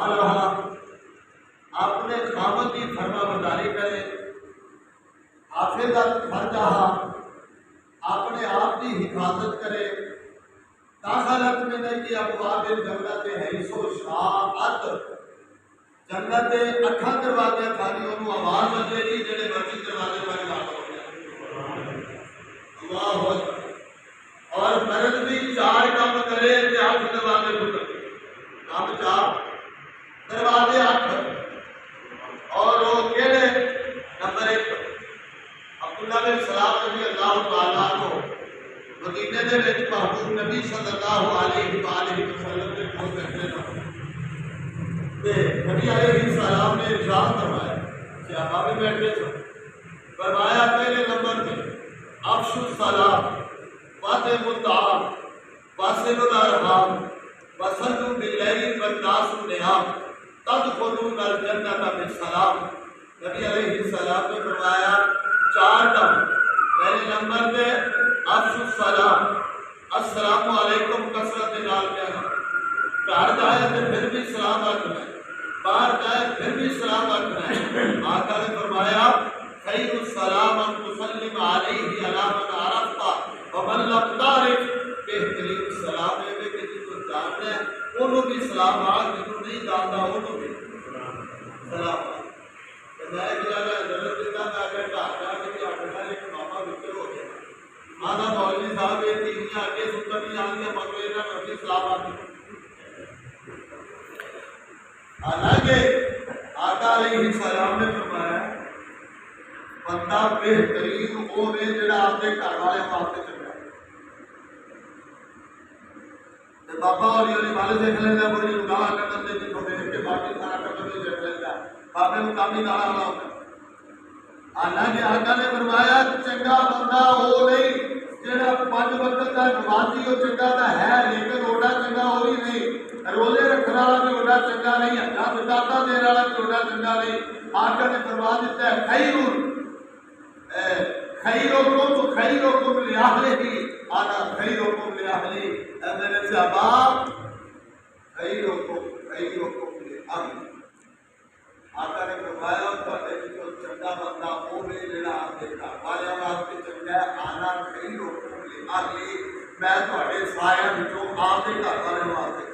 رہا اپنے خامد کی فرما برداری کرے، حافظت فرجہ اپنے آپ کی حفاظت کرے، داخلت میں نے کی ابواب جنت حیث و شاءت، جنت دے 8 دروازے کھانی انہوں آواز بجے گی جڑے مرضی دروازے پر داخل ہو جائے۔ اللہ اکبر۔ اور مرد بھی 4 کام کرے تے 8 دروازے کھل کام 4 دروازے 8 اور وہ کہڑے؟ نمبر 1 عبداللہ بن سلام رضی اللہ تعالیٰ کو مدینے دے وچ محبوب نبی صلی اللہ علیہ وآلہ وسلم کے کول بیٹھے تے نبی علیہ السلام نے ارشاد فرمایا، صحابہ بھی بیٹھے تھے، فرمایا پہلے نمبر پہ افشوا السلام واتقوا الطعام واصلوا الارحام وصلوا باللیل والناس نیام تدخلون الجنۃ بالسلام۔ نبی علیہ السلام نے فرمایا 4 کام۔ پہلے نمبر پہ افشوا السلام، السلام علیکم کثرت نال کہنا، گھر جائے تو پھر بھی سلام رکھنا ہے، باہر جائے پھر بھی سلام رکھنا ہے۔ آقا نے فرمایا خیر السلام ان تسلم علیہ علی من عرفت ومن لم تعرف، بہترین سلام ہے کہ جس کو جاننا ہے انہوں بھی سلام آج، جس کو نہیں جانتا انہوں بھی سلام آج۔ میں جانا حضرت دیتا میں اگر گھر جا کے بھی آٹھنا ایک ماما بکر ہو گیا، مانا مولوی صاحب یہ تینیاں آگے سنتا نہیں آنگیا مگر انہوں نے اپنی سلام آتی۔ حالانکہ آقا علیہ السلام نے فرمایا بندہ بہترین وہ ہے جڑا اپنے گھر والے واسطے چنگا ہے۔ بابا ہولی ہولی والے دیکھ لینا کوئی گاہ کرنے دے جی چھوٹے کے باقی سارا کرنے دے دیکھ لینا بابے کو کام ہی گالا والا ہوتا ہے۔ حالانکہ آقا نے فرمایا چنگا بندہ وہ نہیں جڑا 5 وقت کا نمازی ہو، چنگا تو ہے لیکن اوڈا چنگا ہو ہی نہیں، روزے رکھنے والا بھی اوڈا چنگا نہیں ہے، زکات دینے والا بھی اوڈا چنگا نہیں۔ آقا نے فرما دیتا ہے خیرکم خیرکم لأہلہ، انا خیرکم لأہلی، اے میرے صحابہ خیرکم خیرکم لأہلی۔ آقا نے فرمایا تواڈے وچوں چنگا بندہ وہ ہے جڑا اپنے گھر والے واسطے چنگا ہے، انا خیرکم لأہلی، میں تواڈے سارے وچوں آپ دے گھر والے واسطے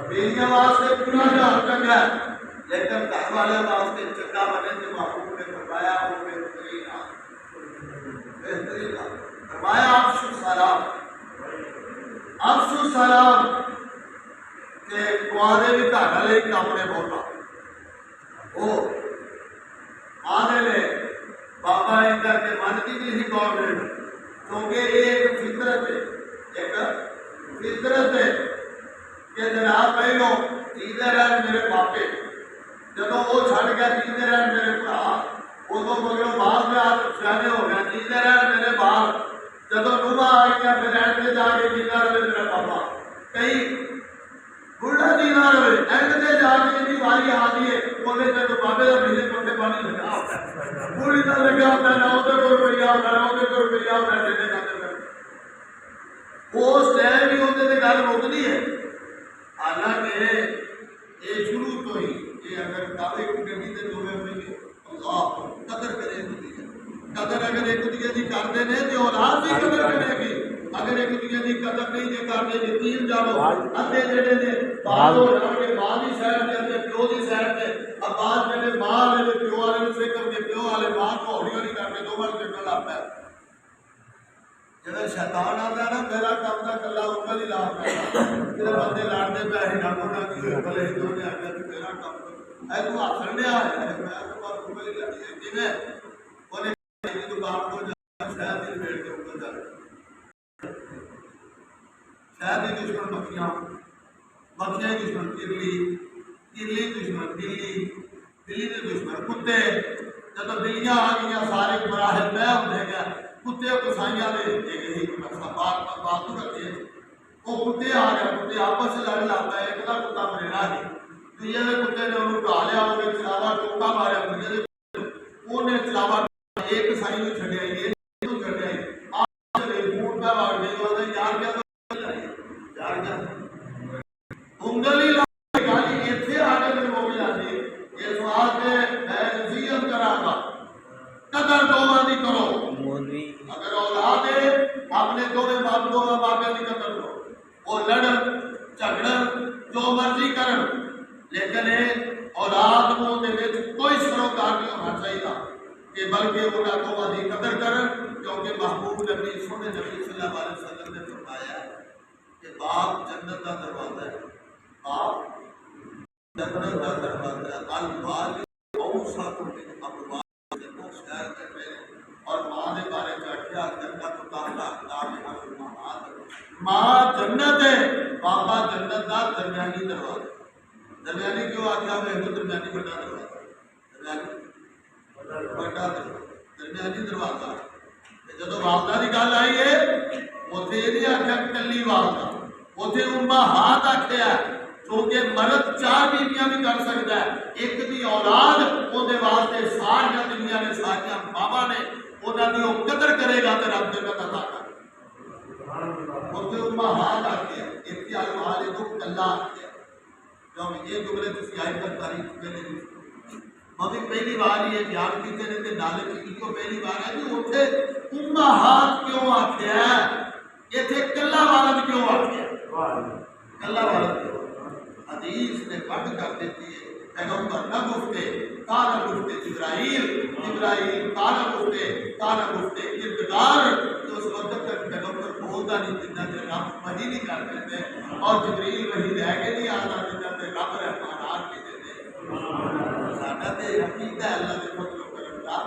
بیویاں واسطے پورا گھر چنگا ہے لیکن گھر والے واسطے چنگا بنے تو محبوب نے فرمایا وہ بہترین بہترین فرمایا افشوا السلام، افشوا السلام کہ کوارے بھی گھر والے ہی اپنے بولنا وہ آنے لے بابا ان کر کے منتی نہیں سی گورنمنٹ، کیونکہ یہ ایک فطرت ہے، ایک فطرت ہے کہ جناب پہلو جیتے رہن میرے پاپے، جدو وہ چھڑ گیا جیتے رہن میرے بھرا، ادو مگر بعد میں آپ سیانے ہو گیا جیتے رہن میرے بال، جدو نوبا آ گیا پھر اینڈ سے جا کے جیتا رہے میرا پاپا، کئی بڑھا جینا رہے اینڈ سے جا کے جی باری آتی ہے انہیں جب بابے کا مہینے پٹے پانی لگا ہوتا ہے، پوری طرح لگا ہوتا ہے، نہ ادھر کوئی روپیہ ہوتا ہے، نہ ادھر کوئی روپیہ ہوتا ہے، دینے جاتے ہیں اس ٹائم بھی ہوتے تھے گل مکتی ہے۔ حالانکہ یہ شروع تو ہی یہ اگر کعبے کی گڈی تے دوے ہوئے گے اللہ قدر کرے قدر اگر ایک دوسرے کی کرتے ہیں تو اولاد بھی قدر کرے گی، اگر ایک دوسرے کی قدر نہیں جے کرتے یتیم جانو ادھے جڑے نے بعد ہو جان کے ماں دی سائڈ تے تے پیو دی سائڈ تے اب بعد جڑے ماں والے تے پیو والے فکر کے پیو والے ماں کو ہولی ہولی کر کے دو بار چکن لگ پیا۔ جب شیطان آتا ہے نا میرا کام تھا کلا انگل ہی لا پیا، جب بندے لڑتے پہ ہی ڈاکو ڈاکی ہوئے بھلے ہی دو نے آگیا کہ میرا کام اے تو آسن دیا ہے میں تو بات انگل ہی لڑی ہے جی میں انہیں کہیں دکان کو جا شاید ہی بیٹھ کے انگل جا رہے شاید ہی دشمن مکھیاں مکھیاں ہی دشمن کرلی کرلی دشمن بلی بلی نے دشمن کتے، جب بلیاں آ گیا سارے مراحل طے ہوتے گئے، کتے کسائیاں نے ایک ہی باتوں رکھے وہ کتے آ گئے، کتے آپس سے لڑ لاتا ہے، ایک کتا مرنا ہی دوسرے نے کتے نے انہوں ڈھا لیا، انہیں چلاوا ٹوکا ماریا، انہیں چلاوا ایک کسائی کو چھڑیا یہ چھڑیا آپ سے بوٹ پہ باڑ گئی، وہ یار کیا یار کیا انگل ہی جو مرضی کرن لیکن اولاد نو دے وچ کوئی سروکار نہیں ہونا چاہیے کہ بلکہ انہاں دونوں دی قدر کرن کیونکہ محبوب نبی سونے نبی صلی اللہ علیہ وسلم نے فرمایا کہ باپ جنت کا دروازہ ہے، باپ جنت کا دروازہ ہے، الوالد اوسط من ابواب الجنہ شہر کرتے ہیں اور ماں نے بارے چاہیا جنت تعالی اقدام المہات ماں جنت ہے، بابا جنت کا درمیانی دروازہ۔ درمیانی کیوں آخیا میں درمیانی بڑا دروازہ، درمیانی بڑا درمیانی دروازہ۔ جب والدہ کی گل آئی ہے اتنے یہ نہیں آخیا کلی والدہ، اتنے امہات آخیا کیونکہ مرد 4 بیویاں بھی کر سکتا ہے، ایک دی اولاد اندر واسطے سارا دنیا نے سارا ماوا نے انہوں نے وہ قدر کرے گا تو رب جنت عطا کر اتنے امہات آخیا ایک دی اولاد کو کلا آخیا کیونکہ یہ جملے تھی آئی تک تاریخ پہلے بھی پہلی بار یہ بیان کیتے ہیں کہ نالے کی کو پہلی بار ہے کہ اتنے امہات کیوں آخیا اتنے کلا والد کیوں آخیا کلا والد کیوں حدیث نے بند کر دیتی ہے پیغمبر نہ گفتے کانا گفتے جبرائیل کانا گفتے کردگار تو اس وقت تک پیغمبر بولتا نہیں جنہ سے رب وحی نہیں کر دیتے اور جبریل وحی رہ کے نہیں آتا جنہ سے رب رحمانات کے دیتے ساڈا تے عقیدہ ہے اللہ کے فضل و کرم دا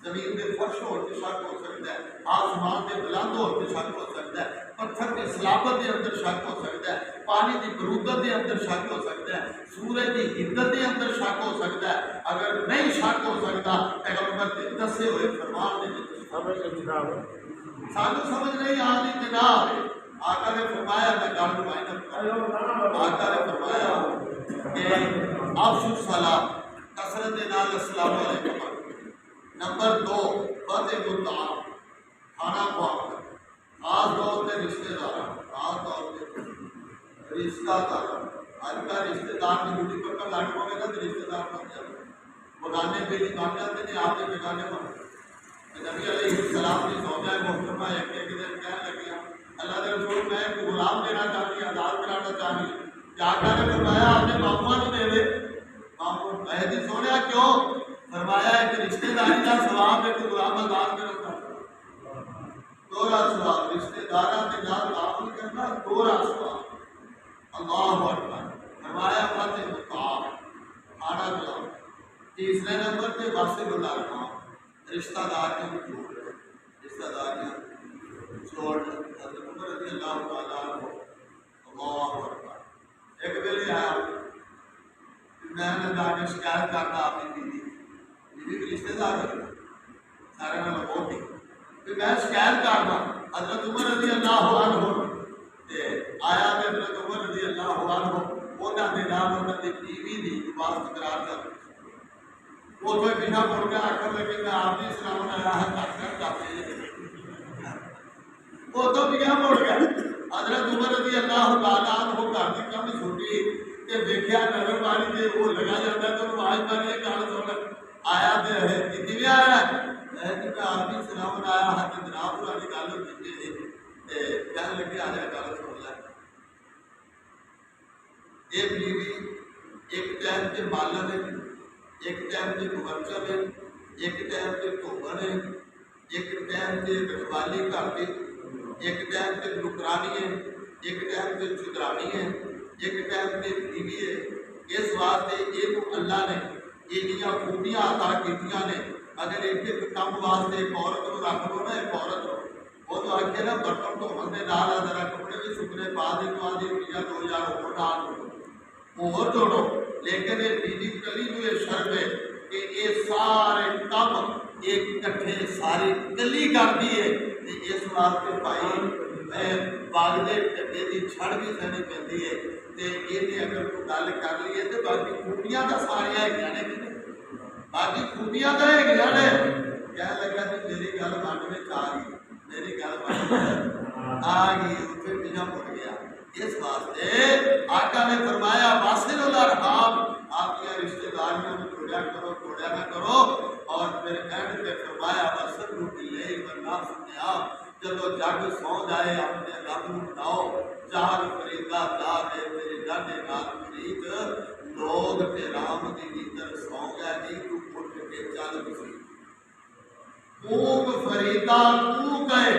زمین دے فرش ہو کے شک ہو سکتا ہے، آسمان دے بلند ہو کے شک ہو سکتا ہے، پتھر کی سلابت کے اندر شک ہو سکتا ہے، پانی کی برودت کے اندر شک ہو سکتا ہے، سورج کی حدت کے اندر شک ہو سکتا ہے۔ اگر نہیں شک ہو سکتا پیغمبر کے دسے ہوئے فرمان دے سانو سمجھ نہیں آتی جناب آقا نے فرمایا میں گل مائنہ آقا نے فرمایا کہ افشو السلام کثرت نال السلام علیکم۔ نمبر 2 فتح الطعام کھانا کھوانا خاص طور پہ رشتے دار آج کا رشتے دار کی ڈیوٹی پر کب لاٹ پڑے گا تو رشتے دار بن جاتے بگانے بیٹی بن جاتے ہیں آپ کے بگانے بن نبی علیہ السلام کی زوجہ محترمہ ایک دن کہنے لگی اللہ کے رسول میں ایک غلام دینا چاہتی آزاد کرانا چاہتی کیا آقا نے فرمایا آپ نے ماموں کو دے دے ماموں مہدی سونے کیوں فرمایا ایک رشتے داری کا ثواب ایک غلام آزاد کرنا دورا ثواب رشتے داروں کے نام تعامل کرنا دورا ثواب اللہ اکبر فرمایا فتح الطعام کھانا کھلاؤ۔ تیسرے نمبر پہ واصل الارحام رشتہ دار کے جوڑ رشتہ دار کے جوڑ حضرت عمر رضی اللہ تعالیٰ عنہ اللہ اکبر ایک ویلے آیا میں نے جا کے شکایت کرنا اپنی بیوی بھی رشتے دار سارے میں بہت ہی میں شکایت کرنا حضرت عمر رضی اللہ عنہ آیا میں حضرت عمر رضی اللہ عنہ انہوں نے نام انہوں نے بیوی دی عبادت قرار کر وہ تو بنا مڑ کے آخر لگے میں آپ کی سلام علیہ کرتے وہ تو بنا مڑ گیا حضرت عمر رضی اللہ تعالیٰ عنہ گھر کی کم چھوٹی کہ دیکھا نظر ماری دے وہ لگا جاتا ہے تو آواز ماری ہے گل سن آیا تو ہے کتنی بھی آیا ہے کہ آپ کی سلام آیا ہے کہ جناب پرانی گل کی کہنے لگے آ جائے گل سن لے یہ بیوی ایک ٹائم کے مالن ہے ایک ٹائم کے مرچب ہے ایک ٹائم کے دھوبن ہے ایک ٹائم کے رکھوالی کر کے ایک ٹائم کے نکرانی ہے ایک ٹائم کے چدرانی ہے ایک ٹائم کے بیوی ہے اس واسطے یہ اللہ نے یہ خوبیاں عطا کیتیاں نے اگر ایک کم واسطے ایک عورت کو رکھ لو نا ایک عورت وہ تو آگے نا برتن تو ہم نے ڈال ذرا کپڑے بھی سکنے پا دے تو آدھی روپیہ 2000 اور ڈال اور جوڑو لیکن یہ بیوی کلی جو یہ شرط ہے کہ یہ سارے کم ایک کٹھے ساری کلی کر دیے اس واسطے بھائی باغلے ڈبے کی چھڑ بھی سنی پہنتی ہے یہ اگر کوئی گل کر لیے تو باقی خوبیاں تو ساریا ہے باقی خوبیاں تو ہے کہنے لگا کہ میری گل من میں آ گئی میری گل من آ گئی اتنے پیچھا مڑ گیا اس واسطے آقا نے فرمایا واصل الارحام آپ کی رشتے داریوں میں جوڑیا نہ کرو اور پھر اینڈ پہ فرمایا وصلوا باللیل والناس نیام جب جگ سو جائے اپنے رب کو بناؤ جہل فریدا جا دے تیرے ڈاڈے نال فرید لوگ تے رام دی نیندر سو گئے نہیں تو اٹھ کے چل پئی کوک فریدا کو گئے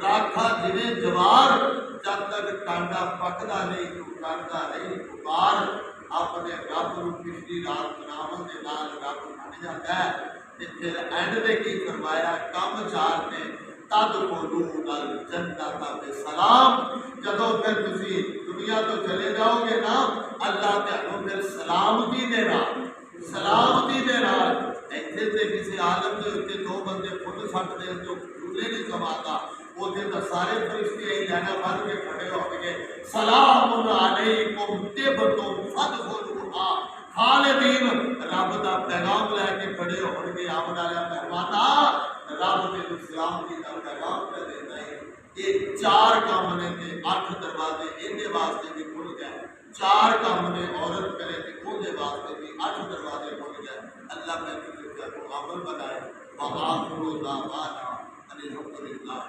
راکھا جویں جوار جب تک ٹانڈا پکدا نہیں تو ٹانڈا نہیں پکار اپنے رب نو پچھلی رات نام دے نال رب بن جاتا ہے تے پھر اینڈ دے کی فرمایا کم چار نے تد خلون الجنت بسلام جدو پھر تسی دنیا تو چلے جاؤ گے نا اللہ تانوں پھر سلامتی دے نال ایتھے تے کسی عالم دے اوتے دو بندے فٹ سٹ دے تو جھولے نہیں سماتا اوتھے تے سارے فرشتے ہی لینا بن کے کھڑے ہو گئے سلام علیکم طبتم فادخلوہا خالدین رب دا پیغام لے کے کھڑے ہو گئے آمد والا مہماناں رب دے سلامتی دا پیغام تے دینا ہے یہ چار کام نے تے 8 دروازے ایندے واسطے بھی کھل گئے چار کام نے عورت کرے تے اودے واسطے بھی 8 دروازے کھل گئے اللہ نے کو عمل بنائے وآخر دعوانا ان الحمد للہ